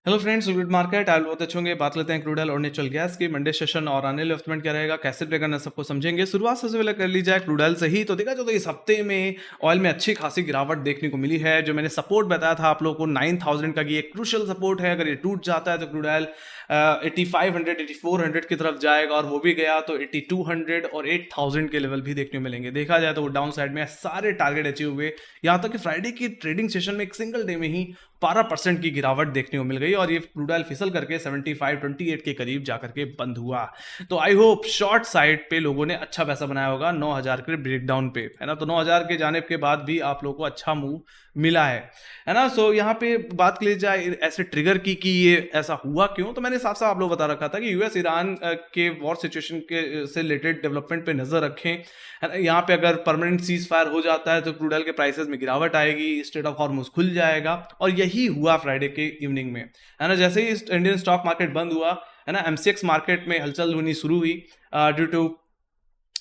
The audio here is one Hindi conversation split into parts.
हेलो फ्रेंड्स, गुड मार्केट आज बहुत अच्छे होंगे। बात लेते हैं क्रूड ऑयल और नेचुरल गैस की मंडे सेशन और आने वाले हफ्ते में क्या रहेगा, कैसे प्ले करना है, सबको समझेंगे। शुरुआत सबसे पहले कर ली जाए क्रूड ऑयल से ही। तो देखा जाए तो इस हफ्ते में ऑयल में अच्छी खासी गिरावट देखने को मिली है। जो मैंने सपोर्ट बताया था आप लोगों को 9000 का, कि एक क्रूशल सपोर्ट है। अगर ये टूट जाता है तो क्रूड ऑयल 8500 8400 की तरफ जाएगा, और वो भी गया तो 8200 और 8000 के लेवल भी देखने को मिलेंगे। देखा जाए तो वो डाउन साइड में सारे टारगेट अचीव हुए। यहाँ तक कि फ्राइडे की ट्रेडिंग सेशन में एक सिंगल डे में ही 12% की गिरावट देखने को मिल गई, और ये क्रूड ऑयल फिसल करके 75-28 के करीब जाकर के बंद हुआ। तो आई होप शॉर्ट साइड पे लोगों ने अच्छा पैसा बनाया होगा 9000 के ब्रेकडाउन पे, है ना। तो 9000 के जाने के बाद भी आप लोगों को अच्छा मूव मिला है ना। सो यहाँ पे बात कर ली जाए ऐसे ट्रिगर की कि ये ऐसा हुआ क्यों, तो मैंने साफ साफ आप लोग बता रखा था कि यूएस ईरान के वॉर सिचुएशन के से रिलेटेड डेवलपमेंट पे नजर रखें, है ना। यहाँ पे अगर परमानेंट सीज फायर हो जाता है तो क्रूड ऑयल के प्राइसेस में गिरावट आएगी, स्ट्रेट ऑफ हॉर्मुज खुल जाएगा, और यही हुआ फ्राइडे के इवनिंग में, है ना। जैसे ही इंडियन स्टॉक मार्केट बंद हुआ, है ना, एमसीएक्स मार्केट में हलचल होनी शुरू हुई ड्यू टू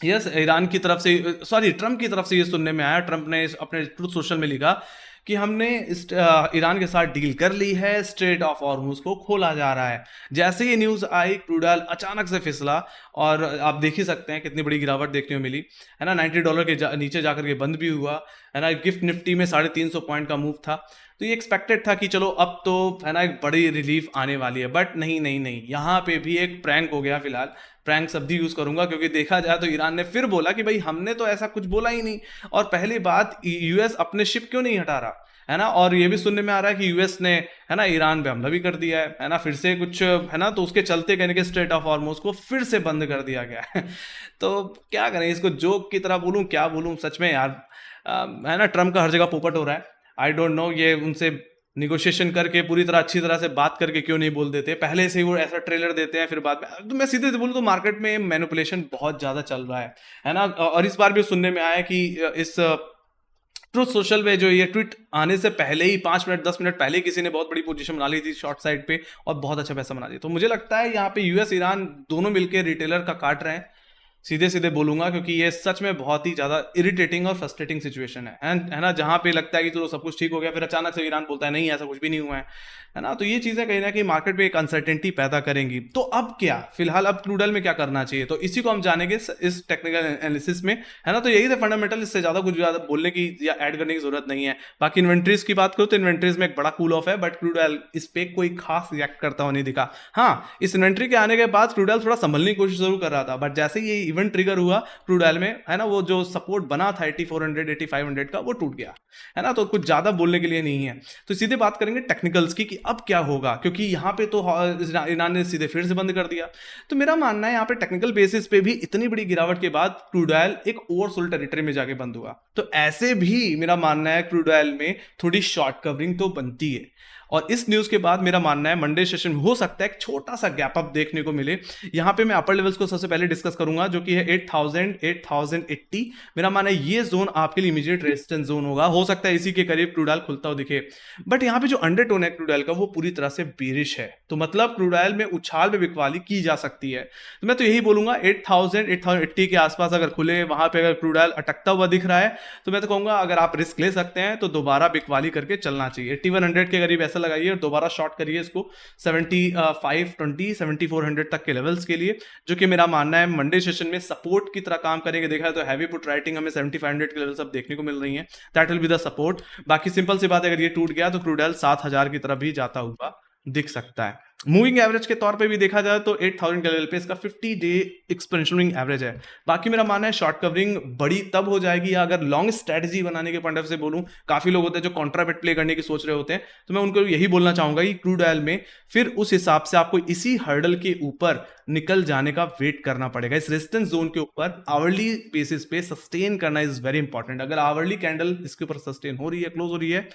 यस ईरान की तरफ से, सॉरी ट्रंप की तरफ से ये सुनने में आया। ट्रंप ने अपने ट्रूथ सोशल में लिखा कि हमने ईरान के साथ डील कर ली है, स्ट्रेट ऑफ हॉर्मुज को खोला जा रहा है। जैसे ये न्यूज़ आई, क्रूड ऑयल अचानक से फिसला, और आप देख ही सकते हैं कितनी बड़ी गिरावट देखने को मिली, है ना। $90 के नीचे जाकर के बंद भी हुआ, है ना। गिफ्ट निफ्टी में 350 पॉइंट का मूव था। तो ये एक्सपेक्टेड था कि चलो अब तो, है ना, एक बड़ी रिलीफ आने वाली है, बट नहीं नहीं नहीं, यहाँ पे भी एक प्रैंक हो गया। फिलहाल प्रैंक शब्द ही यूज करूंगा, क्योंकि देखा जाए तो ईरान ने फिर बोला कि भाई हमने तो ऐसा कुछ बोला ही नहीं। और पहली बात, यूएस अपने शिप क्यों नहीं हटा रहा, है ना। और ये भी सुनने में आ रहा है कि यूएस ने, है ना, ईरान पे हमला भी कर दिया है ना, फिर से कुछ, है ना। तो उसके चलते कहने के स्ट्रेट ऑफ हॉर्मुज को फिर से बंद कर दिया गया है। तो क्या करें, इसको जोक की तरह बोलूं, क्या बोलूं, सच में यार, है ना, ट्रम्प का हर जगह पोपट हो रहा है। आई डोंट नो ये उनसे निगोशिएशन करके पूरी तरह अच्छी तरह से बात करके क्यों नहीं बोल देते, पहले से ही वो ऐसा ट्रेलर देते हैं, फिर बाद में। तो मैं सीधे से बोलूँ तो मार्केट में मैनिपुलेशन बहुत ज़्यादा चल रहा है ना। और इस बार भी सुनने में आया कि इस ट्रुथ सोशल में जो ये ट्वीट आने से पहले ही 5 मिनट 10 मिनट पहले किसी ने बहुत बड़ी पोजीशन बना ली थी शॉर्ट साइड पे, और बहुत अच्छा पैसा बना दिया। तो मुझे लगता है यहाँ पे यूएस ईरान दोनों मिलकर रिटेलर का काट रहे हैं, सीधे सीधे बोलूंगा, क्योंकि ये सच में बहुत ही ज्यादा इरिटेटिंग और फ्रस्ट्रेटिंग सिचुएशन है ना। जहां पे लगता है कि चलो सब कुछ ठीक हो गया, फिर अचानक से ईरान बोलता है नहीं ऐसा कुछ भी नहीं हुआ है ना। तो ये चीजें कहीं ना कहीं मार्केट पे एक अनसर्टेनिटी पैदा करेंगी। तो अब क्या, फिलहाल अब क्रूड ऑयल में क्या करना चाहिए, तो इसी को हम जानेंगे इस टेक्निकल एनालिसिस में, है ना। तो यही थे फंडामेंटल, इससे ज्यादा कुछ ज्यादा बोलने की या ऐड करने की जरूरत नहीं है। बाकी इन्वेंट्रीज की बात करो तो इन्वेंट्रीज में एक बड़ा कूल ऑफ है, बट क्रूड ऑयल इस पे कोई खास रिएक्ट करता हुआ नहीं दिखा। हाँ, इस इन्वेंट्री के आने के बाद क्रूड ऑयल थोड़ा संभलने की कोशिश जरूर कर रहा था, बट जैसे ये इवेंट ट्रिगर हुआ क्रूड ऑयल में, है ना, वो जो सपोर्ट बना था 8400 8500 का, वो टूट गया, है ना। तो कुछ ज्यादा बोलने के लिए नहीं है। तो सीधे बात करेंगे टेक्निकल्स की कि अब क्या होगा, क्योंकि यहाँ पे तो ईरान ने सीधे फिर से बंद कर दिया। तो मेरा मानना है यहाँ पे टेक्निकल बेसिस पे भी इतनी बड़ी गिरावट के बाद क्रूड ऑयल एक ओवरसोल्ड टेरिटरी में जाके बंद हुआ। तो ऐसे भी मेरा मानना है क्रूड ऑयल में थोड़ी शॉर्ट कवरिंग तो बनती है। और इस न्यूज के बाद मेरा मानना है मंडे सेशन में हो सकता है एक छोटा सा गैप अप देखने को मिले। यहां पे मैं अपर लेवल्स को सबसे पहले डिस्कस करूंगा, जो कि है 8000 8080। मेरा मानना है ये जोन आपके लिए इमीडिएट रेजिस्टेंस जोन होगा। हो सकता है इसी के करीब क्रूड ऑयल खुलता हो दिखे, बट यहां पे जो अंडरटोन है क्रूड ऑयल का वो पूरी तरह से बेरिश है। तो मतलब क्रूड ऑयल में उछाल में बिकवाली की जा सकती है। तो मैं तो यही बोलूंगा 8000 8080 के आसपास अगर खुले, वहां पे अगर क्रूड ऑयल अटकता हुआ दिख रहा है, तो मैं तो कहूंगा अगर आप रिस्क ले सकते हैं तो दोबारा बिकवाली करके चलना चाहिए। 8100 के करीब ऐसा लगाइए और दोबारा शॉर्ट करिए इसको 7520 7400 तक के लेवल्स के लिए, जो कि मेरा मानना है मंडे सेशन में सपोर्ट की तरह काम करेंगे। देखा है तो हैवी पुट राइटिंग हमें 7500 के लेवल्स अब देखने को मिल रही है, that will be the support. बाकी सिंपल सी बात है, अगर ये टूट गया तो क्रूड ऑयल 7000 की तरफ भी जाता हुआ दिख सकता है। मूविंग एवरेज के तौर पे भी देखा जाए तो 8000 के लेवल पे इसका 50 डे एक्सपेंशन मूविंग एवरेज है। बाकी मेरा मानना है शॉर्ट कवरिंग बड़ी तब हो जाएगी, या अगर लॉन्ग स्ट्रेटजी बनाने के पॉइंट ऑफ से बोलूं, काफी लोग होते हैं जो कॉन्ट्राबेट प्ले करने की सोच रहे होते हैं, तो मैं उनको यही बोलना चाहूंगा कि क्रूड ऑयल में फिर उस हिसाब से आपको इसी हर्डल के ऊपर निकल जाने का वेट करना पड़ेगा। इस रेजिस्टेंस जोन के ऊपर आवरली बेसिस पे सस्टेन करना इज वेरी इंपॉर्टेंट। अगर आवरली कैंडल इसके ऊपर सस्टेन हो रही है, क्लोज हो रही है,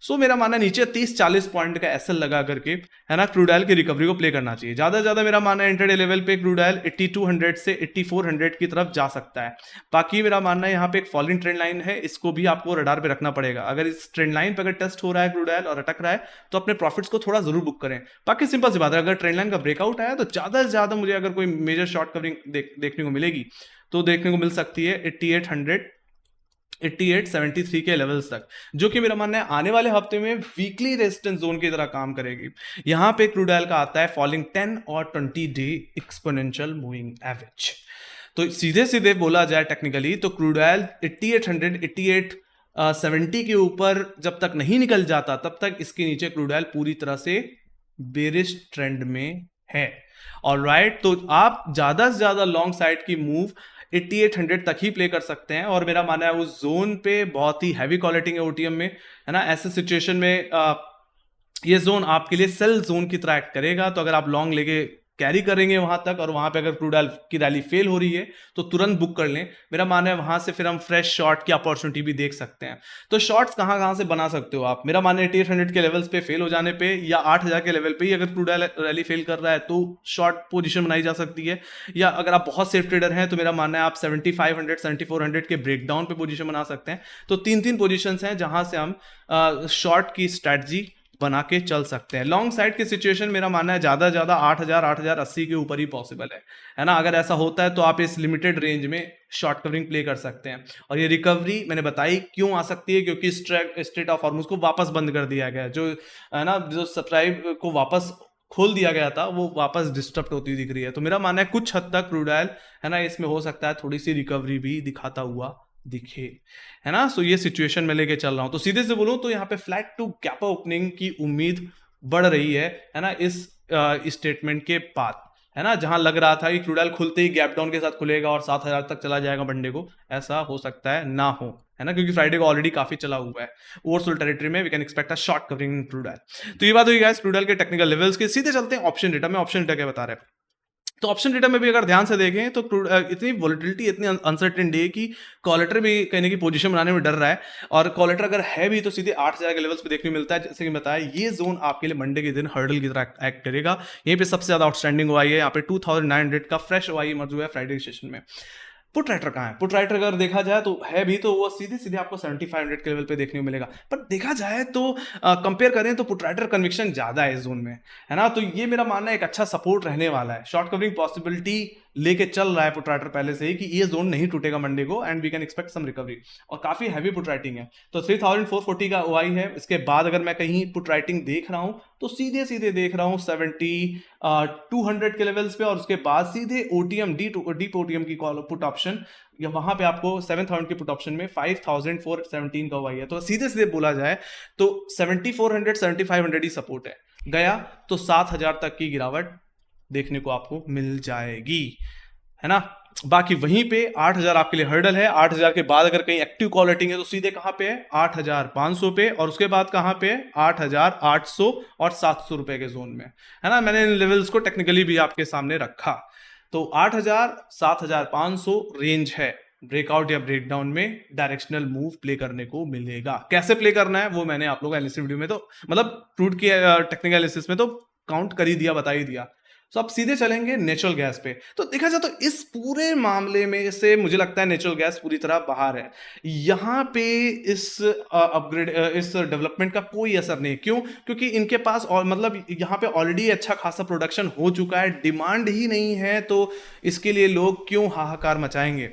सो मेरा मानना नीचे 30-40 पॉइंट का एसएल लगा करके, है ना, क्रूड ऑयल की रिकवरी को प्ले करना चाहिए। ज्यादा से ज्यादा मेरा मानना है इंटरडे लेवल पे क्रूड ऑयल 8200 से 8400 की तरफ जा सकता है। बाकी मेरा मानना है यहाँ पे एक फॉलिंग ट्रेंड लाइन है, इसको भी आपको रडार पे रखना पड़ेगा। अगर इस ट्रेंड लाइन पे अगर टेस्ट हो रहा है क्रूड ऑयल और अटक रहा है, तो अपने प्रॉफिट्स को थोड़ा जरूर बुक करें। बाकी सिंपल सी बात है, अगर ट्रेंड लाइन का ब्रेकआउट आया तो ज्यादा से ज्यादा मुझे अगर कोई मेजर शॉर्ट कवरिंग देखने को मिलेगी, तो देखने को मिल सकती है 8800 88 73 के लेवल्स तक, जो कि मेरा मानना है आने वाले हफ्ते में वीकली रेजिस्टेंस जोन की तरह काम करेगी। यहां पे क्रूड ऑयल का आता है फॉलिंग 10 और 20 डे एक्सपोनेंशियल मूविंग एवरेज। तो सीधे सीधे बोला जाए टेक्निकली तो क्रूड ऑयल 8800 70 के ऊपर जब तक नहीं निकल जाता तब तक इसके नीचे क्रूड ऑयल पूरी तरह से बेरिश ट्रेंड में है। और राइट, तो आप ज्यादा से ज्यादा लॉन्ग साइड की मूव 8800 तक ही प्ले कर सकते हैं, और मेरा मानना है उस जोन पे बहुत ही हैवी क्वालिटी है ओटीएम में, है ना। ऐसे सिचुएशन में ये जोन आपके लिए सेल जोन की तरह एक्ट करेगा। तो अगर आप लॉन्ग लेके कैरी करेंगे वहां तक, और वहां पे अगर क्रूड ऑयल की रैली फेल हो रही है तो तुरंत बुक कर लें। मेरा मानना है वहां से फिर हम फ्रेश शॉर्ट की अपॉर्चुनिटी भी देख सकते हैं। तो शॉर्ट्स कहां कहां से बना सकते हो आप? मेरा मानना है 8800 के लेवल्स पे फेल हो जाने पे या 8000 के लेवल पे ही अगर क्रूड ऑयल रैली फेल कर रहा है तो शॉर्ट पोजीशन बनाई जा सकती है। या अगर आप बहुत सेफ ट्रेडर हैं तो मेरा मानना है आप 7500 7400 के ब्रेकडाउन पे पोजीशन बना सकते हैं। तो तीन तीन पोजीशंस हैं जहां से हम शॉर्ट की स्ट्रैटेजी बना के चल सकते हैं। लॉन्ग साइड की सिचुएशन मेरा मानना है ज्यादा ज्यादा 8000 8080 के ऊपर ही पॉसिबल है ना। अगर ऐसा होता है तो आप इस लिमिटेड रेंज में शॉर्ट कवरिंग प्ले कर सकते हैं। और ये रिकवरी मैंने बताई क्यों आ सकती है, क्योंकि स्ट्रेट ऑफ हॉर्मुज को वापस बंद कर दिया गया, जो है ना, जो सब्सक्राइब को वापस खोल दिया गया था वो वापस डिस्टर्ब होती हुई दिख रही है। तो मेरा मानना है कुछ हद तक क्रूड ऑयल, है ना, इसमें हो सकता है थोड़ी सी रिकवरी भी दिखाता हुआ दिखे, है ना। सो ये सिचुएशन में लेके चल रहा हूं। तो सीधे से बोलूं तो यहाँ पे फ्लैट टू गैप ओपनिंग की उम्मीद बढ़ रही है ना, इस स्टेटमेंट के बाद, है ना। जहां लग रहा था कि क्रूड ऑयल खुलते ही गैप डाउन के साथ खुलेगा और 7000 तक चला जाएगा मंडे को, ऐसा हो सकता है ना हो, है ना, क्योंकि फ्राइडे को ऑलरेडी काफी चला हुआ है ओवरसोल्ड टेरिटरी में। We can expect a short covering in crude oil. तो ये बात हुई गाइस क्रूड ऑयल के टेक्निकल लेवल्स के। सीधे चलते हैं ऑप्शन डेटा में। ऑप्शन डेटा क्या बता रहे हैं? तो ऑप्शन डेटा में भी अगर ध्यान से देखें तो इतनी वोलेटिलिटी, इतनी अनसर्टेन डे की कॉलेटर भी कहने की पोजीशन बनाने में डर रहा है। और कॉलेटर अगर है भी तो सीधे 8000 के लेवल्स पे देखने को मिलता है। जैसे कि बताया, ये जोन आपके लिए मंडे के दिन हर्डल की तरह एक्ट करेगा। यहीं पे सबसे ज्यादा आउटस्टैंडिंग ओआई है, यहाँ पे 2900 का फ्रेश ओआई मौजूद है फ्राइडे सेशन में। पुट राइटर कहाँ है? पुट राइटर अगर देखा जाए तो है भी, तो वो सीधे सीधे आपको 7500 के लेवल पे देखने को मिलेगा। पर देखा जाए तो कंपेयर करें तो पुट राइटर कन्विक्शन ज्यादा है इस जोन में, है ना। तो ये मेरा मानना है एक अच्छा सपोर्ट रहने वाला है। शॉर्ट कवरिंग पॉसिबिलिटी लेके चल रहा है पुट राइटर पहले से ही कि ये जोन नहीं टूटेगा मंडे को, and we can expect some recovery. और काफी हैवी पुट राइटिंग है। तो 3440 का ओआई है। इसके बाद अगर मैं कहीं पुट राइटिंग देख रहा हूं तो सीधे सीधे देख रहा हूं 200 के लेवल्स पे, और उसके बाद सीधे ओटीएम डीप ओटीएम की पुट ऑप्शन, या वहां पे आपको 7000 की पुट ऑप्शन में 5417 का ओआई है। तो सीधे सीधे बोला जाए तो 7400 7500 ही सपोर्ट है। गया तो 7000 तक की गिरावट देखने को आपको मिल जाएगी, है ना। बाकी वहीं पे 8000 आपके लिए हर्डल है। 8000 के बाद अगर कहीं एक्टिव कॉल रेटिंग है तो सीधे कहां पे है? 8500 पे, और उसके बाद कहां पे है? 8800 और 700 रुपए के जोन में, है ना। मैंने इन लेवल्स को टेक्निकली भी आपके सामने रखा। तो 8000 7500 रेंज है। ब्रेकआउट या ब्रेकडाउन में डायरेक्शनल मूव प्ले करने को मिलेगा। कैसे प्ले करना है वो मैंने आप लोगों को एनालिसिस वीडियो में तो मतलब क्रूड की टेक्निकल एनालिसिस में तो काउंट कर ही दिया, बता ही दिया। तो अब सीधे चलेंगे नेचुरल गैस पे। तो देखा जाए तो इस पूरे मामले में से मुझे लगता है नेचुरल गैस पूरी तरह बाहर है। यहाँ पे इस अपग्रेड इस डेवलपमेंट का कोई असर नहीं। क्यों? क्योंकि इनके पास और मतलब यहाँ पे ऑलरेडी अच्छा खासा प्रोडक्शन हो चुका है, डिमांड ही नहीं है, तो इसके लिए लोग क्यों हाहाकार मचाएंगे।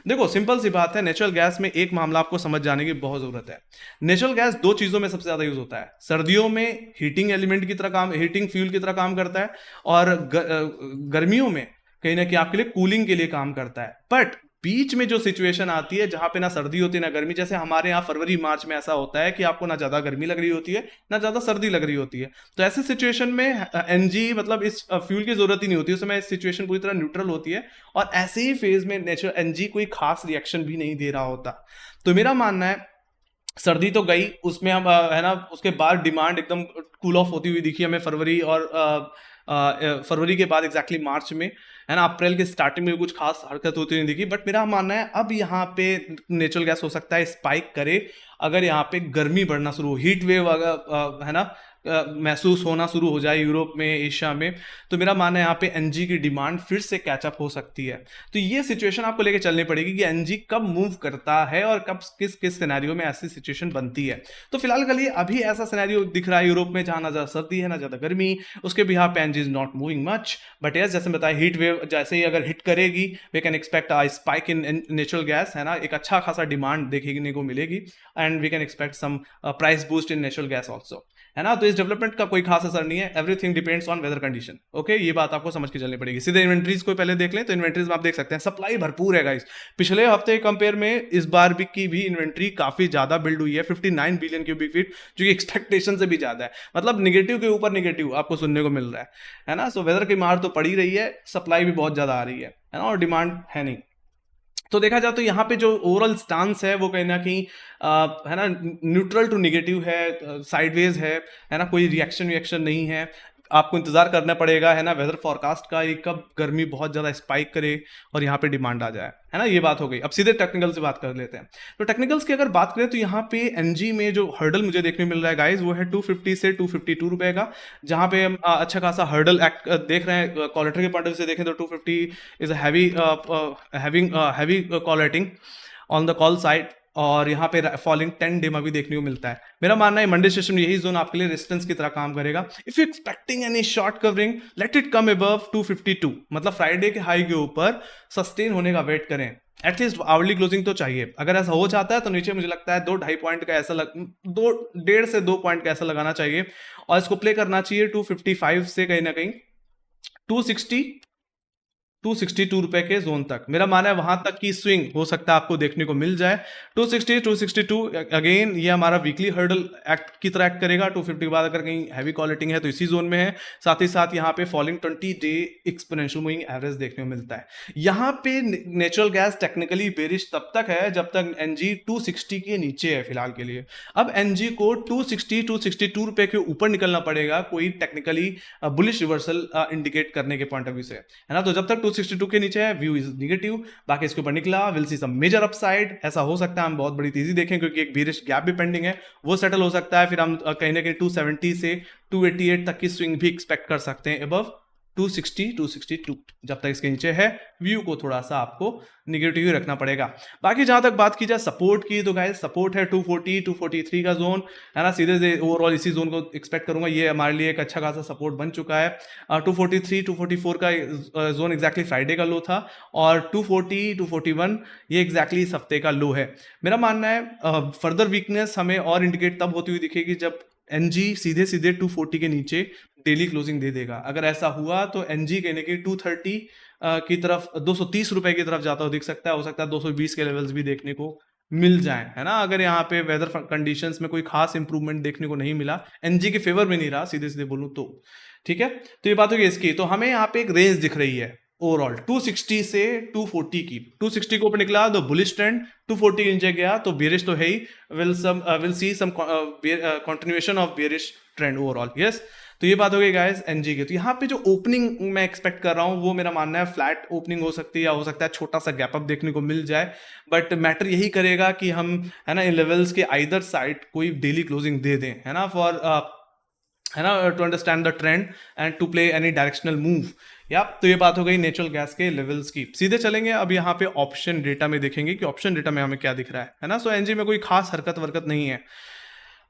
देखो सिंपल सी बात है, नेचुरल गैस में एक मामला आपको समझ जाने की बहुत जरूरत है। नेचुरल गैस दो चीजों में सबसे ज्यादा यूज होता है। सर्दियों में हीटिंग एलिमेंट की तरह काम, हीटिंग फ्यूल की तरह काम करता है, और गर्मियों में कहीं ना कहीं आपके लिए कूलिंग के लिए काम करता है। बट बीच में जो सिचुएशन आती है जहां पे ना सर्दी होती है ना गर्मी, जैसे हमारे यहाँ फरवरी मार्च में ऐसा होता है कि आपको ना ज्यादा गर्मी लग रही होती है ना ज्यादा सर्दी लग रही होती है, तो ऐसे सिचुएशन में एनजी मतलब इस फ्यूल की जरूरत ही नहीं होती, उस समय सिचुएशन पूरी तरह न्यूट्रल होती है, और ऐसे ही फेज में नेचुरल एनजी कोई खास रिएक्शन भी नहीं दे रहा होता। तो मेरा मानना है सर्दी तो गई, उसमें हम है ना, उसके बाद डिमांड एकदम कूल ऑफ होती हुई दिखी हमें फरवरी और फरवरी के बाद एग्जैक्टली मार्च में, है ना। अप्रैल के स्टार्टिंग में कुछ खास हरकत होती नहीं दिखी। बट मेरा मानना है अब यहाँ पे नेचुरल गैस हो सकता है स्पाइक करे अगर यहाँ पे गर्मी बढ़ना शुरू हो, हीट वेव अगर है ना महसूस होना शुरू हो जाए यूरोप में, एशिया में, तो मेरा मानना है यहाँ पे एनजी की डिमांड फिर से कैचअप हो सकती है। तो ये सिचुएशन आपको लेके चलनी पड़ेगी कि एनजी कब मूव करता है और कब किस किस सिनेरियो में ऐसी सिचुएशन बनती है। तो फिलहाल के लिए अभी ऐसा सिनेरियो दिख रहा है यूरोप में जहां ना ज्यादा सर्दी है ना ज्यादा गर्मी, उसके बिहाफ पे NG is not moving much. But yes, जैसे बताया, हीट वेव जैसे ही अगर हिट करेगी, we can expect a spike in natural gas, है ना, एक अच्छा खासा डिमांड देखने को मिलेगी, and we can expect some price boost in natural gas also, है ना। तो इस डेवलपमेंट का कोई खास असर नहीं है, everything depends on whether condition. Okay, ये बात आपको समझ के चलनी पड़ेगी। सीधे इन्वेंट्रीज को पहले देख लें, तो इन्वेंट्रीज में आप देख सकते हैं सप्लाई भरपूर है गाइस। पिछले हफ्ते कंपेयर में इस बार की भी इन्वेंट्री काफी ज्यादा बिल्ड हुई है, 59 बिलियन क्यूबिक फीट, जो कि एक्सपेक्टेशन से भी ज्यादा है। मतलब निगेटिव के ऊपर निगेटिव आपको सुनने को मिल रहा है ना। सो वेदर की मार तो पड़ी रही है, सप्लाई भी बहुत ज्यादा आ रही है ना, और डिमांड है नहीं। तो देखा जाए तो यहाँ पे जो ओवरऑल स्टांस है वो कहीं ना कहीं है ना, न्यूट्रल टू निगेटिव है, साइडवेज है ना, कोई रिएक्शन नहीं है। आपको इंतजार करना पड़ेगा, है ना, वेदर फोरकास्ट का, ये कब गर्मी बहुत ज्यादा स्पाइक करे और यहाँ पे डिमांड आ जाए, है ना। ये बात हो गई। अब सीधे टेक्निकल से बात कर लेते हैं। तो टेक्निकल्स की अगर बात करें तो यहाँ पे एनजी में जो हर्डल मुझे देखने मिल रहा है गाइज, वो है 250 से 252 रुपए का, जहाँ पे हम अच्छा खासा हर्डल एक्ट देख रहे हैं। कॉलेटर के पॉइंट ऑफ व्यू से देखें तो 250 is heavy call rating on the call side, और यहाँ पे फॉलिंग 10 डे में भी देखने को मिलता है। मेरा मानना है मंडे सेशन में यही जोन आपके लिए रेजिस्टेंस की तरह काम करेगा। If you expecting any short covering, let it come above 252, मतलब फ्राइडे के हाई के ऊपर सस्टेन होने का वेट करें। एटलीस्ट आवरली क्लोजिंग तो चाहिए। अगर ऐसा हो जाता है तो नीचे मुझे लगता है 2-2.5 पॉइंट का ऐसा 1.5 से 2 पॉइंट का ऐसा लगाना चाहिए, और इसको प्ले करना चाहिए 255 से कहीं ना कहीं 262 रुपए के जोन तक। मेरा मानना है वहां तक की स्विंग हो सकता है आपको देखने को मिल जाए। 262 अगेन ये हमारा वीकली हर्डल एक्ट की तरह एक्ट करेगा। 250 के बाद अगर कहीं हैवी कॉलेटिंग है तो इसी जोन में है। साथ ही साथ यहाँ पे falling 20 day exponential moving average देखने को मिलता है। यहाँ पे नेचुरल गैस टेक्निकली बेरिश तब तक है जब तक एनजी 260 के नीचे है फिलहाल के लिए। अब एनजी को 262 रुपए के ऊपर निकलना पड़ेगा कोई टेक्निकली बुलिश रिवर्सल इंडिकेट करने के पॉइंट ऑफ व्यू से, है ना। तो जब तक 262 के नीचे है, व्यू इज निगेटिव। बाकी इसके ऊपर निकला, will see some major upside. ऐसा हो सकता है हम बहुत बड़ी तेजी देखें, क्योंकि एक बेरिश गैप भी पेंडिंग है, वो सेटल हो सकता है। फिर हम कहीं ना कहीं 270 से 288 तक की स्विंग भी एक्सपेक्ट कर सकते हैं अबव 262। जब तक इसके नीचे है, व्यू को थोड़ा सा आपको निगेटिव ही रखना पड़ेगा। बाकी जहां तक बात की जाए सपोर्ट की, तो गाइस सपोर्ट है 240 243 का जोन, है ना। सीधे से ओवरऑल इसी जोन को एक्सपेक्ट करूंगा। ये हमारे लिए एक अच्छा खासा सपोर्ट बन चुका है। 243 244 का जोन एग्जैक्टली फ्राइडे का लो था, और 240 241 ये एग्जैक्टली इस हफ्ते का लो है। मेरा मानना है फर्दर वीकनेस हमें और इंडिकेट तब होती हुई दिखेगी जब एनजी सीधे सीधे 240 के नीचे डेली क्लोजिंग दे देगा। अगर ऐसा हुआ तो एनजी कहने की 230 की तरफ, 230 रुपए की तरफ जाता हो दिख सकता है। हो सकता है 220 के लेवल्स भी देखने को मिल जाए, है ना। अगर यहाँ पे वेदर कंडीशंस में कोई खास इंप्रूवमेंट देखने को नहीं मिला, एनजी के फेवर में नहीं रहा, सीधे सीधे बोलूं तो, ठीक है। तो ये बात होगी इसकी। तो हमें यहाँ पे एक रेंज दिख रही है ओवरऑल 260 से 240 की। 260 को ऊपर निकला तो बुलिश ट्रेंड, 240 के नीचे गया तो बेरिश तो है ही, will see some continuation of bearish trend overall. Yes, तो ये बात हो गई गाइस एनजी की। तो यहाँ पे जो ओपनिंग मैं एक्सपेक्ट कर रहा हूँ वो मेरा मानना है फ्लैट ओपनिंग हो सकती है, या हो सकता है छोटा सा गैप अप देखने को मिल जाए। बट मैटर यही करेगा कि हम, है ना, इन लेवल्स के आइदर साइड कोई डेली क्लोजिंग दे दें, है ना, फॉर है ना, to understand the trend and to play any directional move. या तो ये बात हो गई नेचुरल गैस के लेवल्स की। सीधे चलेंगे अब यहाँ पे ऑप्शन डेटा में, देखेंगे कि ऑप्शन डेटा में हमें क्या दिख रहा है ना। सो एनजी में कोई खास हरकत वरकत नहीं है।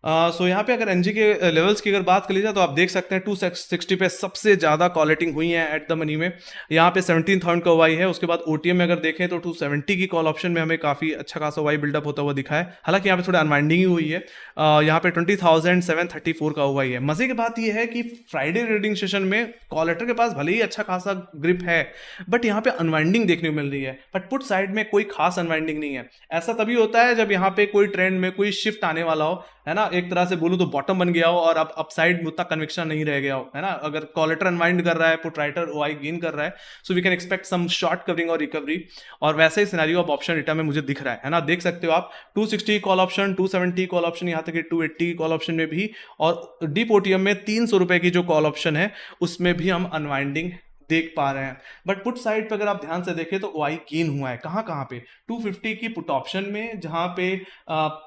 सो यहाँ पे अगर एनजी के लेवल्स की अगर बात कर ली जाए तो आप देख सकते हैं 260 पे सबसे ज़्यादा कॉलेटिंग हुई है एट द मनी में। यहाँ पे 17,000 का वाई है। उसके बाद ओटीएम में अगर देखें तो 270 की कॉल ऑप्शन में हमें काफ़ी अच्छा खासा वाई बिल्डअप होता हुआ दिखा है। हालांकि यहाँ पे थोड़ा अनवाइंडिंग ही हुई है। यहाँ पे 20,734 का वाई है। मजे की बात यह है कि फ्राइडे ट्रेडिंग सेशन में कॉलेटर के पास भले ही अच्छा खासा ग्रिप है, बट यहाँ पे अनवाइंडिंग देखने को मिल रही है। बट पुट साइड में कोई खास अनवाइंडिंग नहीं है। ऐसा तभी होता है जब यहाँ पे कोई ट्रेंड में कोई शिफ्ट आने वाला हो, है ना। एक तरह से बोलूं तो बॉटम बन गया हो और अब अपसाइड में उतना कन्विक्शन नहीं रह गया हो, है ना। अगर कॉलेटर अनवाइंड कर रहा है, पुट राइटर वाई गेन कर रहा है, so we can expect some short covering और रिकवरी। और वैसे ही सिनेरियो अब ऑप्शन डेटा में मुझे दिख रहा है ना। देख सकते हो आप 260 कॉल ऑप्शन, 270 कॉल ऑप्शन, यहाँ तक कि 280 कॉल ऑप्शन में भी, और डीप ओटीएम में 300 रुपए की जो कॉल ऑप्शन है उसमें भी हम अनवाइंडिंग देख पा रहे हैं। बट पुट साइड पे अगर आप ध्यान से देखें तो ओआई गेन हुआ है कहाँ कहाँ पे, 250 की पुट ऑप्शन में, जहां पे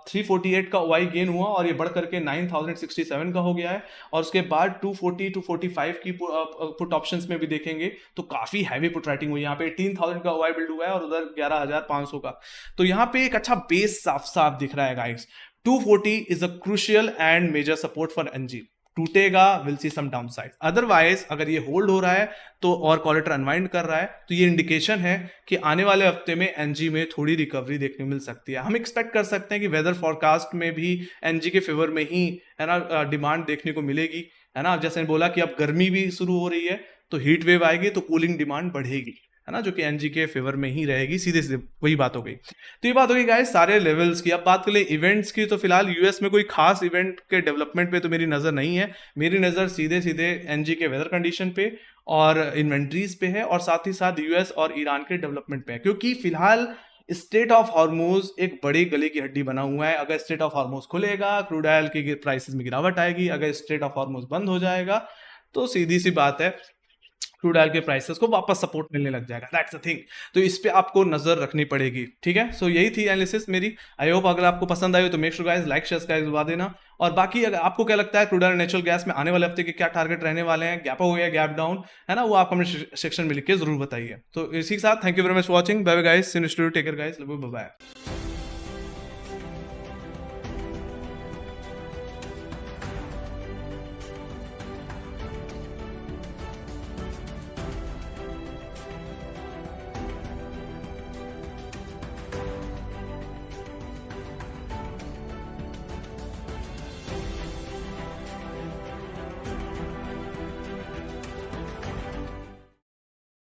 348 का ओआई गेन हुआ और ये बढ़ करके 9067 का हो गया है। और उसके बाद 240 245 की पुट ऑप्शंस में भी देखेंगे तो काफी हैवी पुट राइटिंग हुई, यहाँ पे 18,000 का ओआई बिल्ड हुआ है और उधर 11,500 का। तो यहाँ पे एक अच्छा बेस साफ साफ दिख रहा है गाइस। 240 इज a crucial and major support for NG. टूटेगा, will see some downside. Otherwise अगर ये होल्ड हो रहा है तो और कॉलेटर अनवाइंड कर रहा है तो ये इंडिकेशन है कि आने वाले हफ्ते में एनजी में थोड़ी रिकवरी देखने मिल सकती है। हम एक्सपेक्ट कर सकते हैं कि वेदर फोरकास्ट में भी एनजी के फेवर में ही है ना डिमांड देखने को मिलेगी, है ना। जैसे बोला कि अब गर्मी भी शुरू हो रही है तो हीट वेव आएगी तो कूलिंग डिमांड बढ़ेगी, है ना, जो कि एनजी के फेवर में ही रहेगी। सीधे सीधे वही बात हो गई। तो ये बात होगी गाइस सारे लेवल्स की। अब बात कर ले इवेंट्स की, तो फिलहाल यूएस में कोई खास इवेंट के डेवलपमेंट पे तो मेरी नजर नहीं है। मेरी नजर सीधे सीधे एनजी के वेदर कंडीशन पे और इन्वेंट्रीज पे है, और साथ ही साथ यूएस और ईरान के डेवलपमेंट पे है, क्योंकि फिलहाल स्टेट ऑफ हार्मोज एक बड़ी गले की हड्डी बना हुआ है। अगर स्टेट ऑफ हार्मोज खुलेगा, क्रूड ऑयल की प्राइसेस में गिरावट आएगी। अगर स्टेट ऑफ हार्मोज बंद हो जाएगा तो सीधी सी बात है, क्रूड ऑयल के प्राइसेस को वापस सपोर्ट मिलने लग जाएगा। That's the thing. तो इस पे आपको नजर रखनी पड़ेगी, ठीक है। सो यही थी एनालिसिस मेरी। आई होप अगर आपको पसंद आई हो तो make sure guys like share guys दबा देना। और बाकी अगर आपको क्या लगता है क्रूड ऑयल नेचुरल गैस में आने वाले हफ्ते के क्या टारगेट रहने वाले हैं, गैप अप हो या गैप डाउन, है ना, वो आप कमेंट सेक्शन में लिख के जरूर बताइए। तो इसी के साथ thank you very much for watching. Bye bye guys, take care guys, love you, bye bye.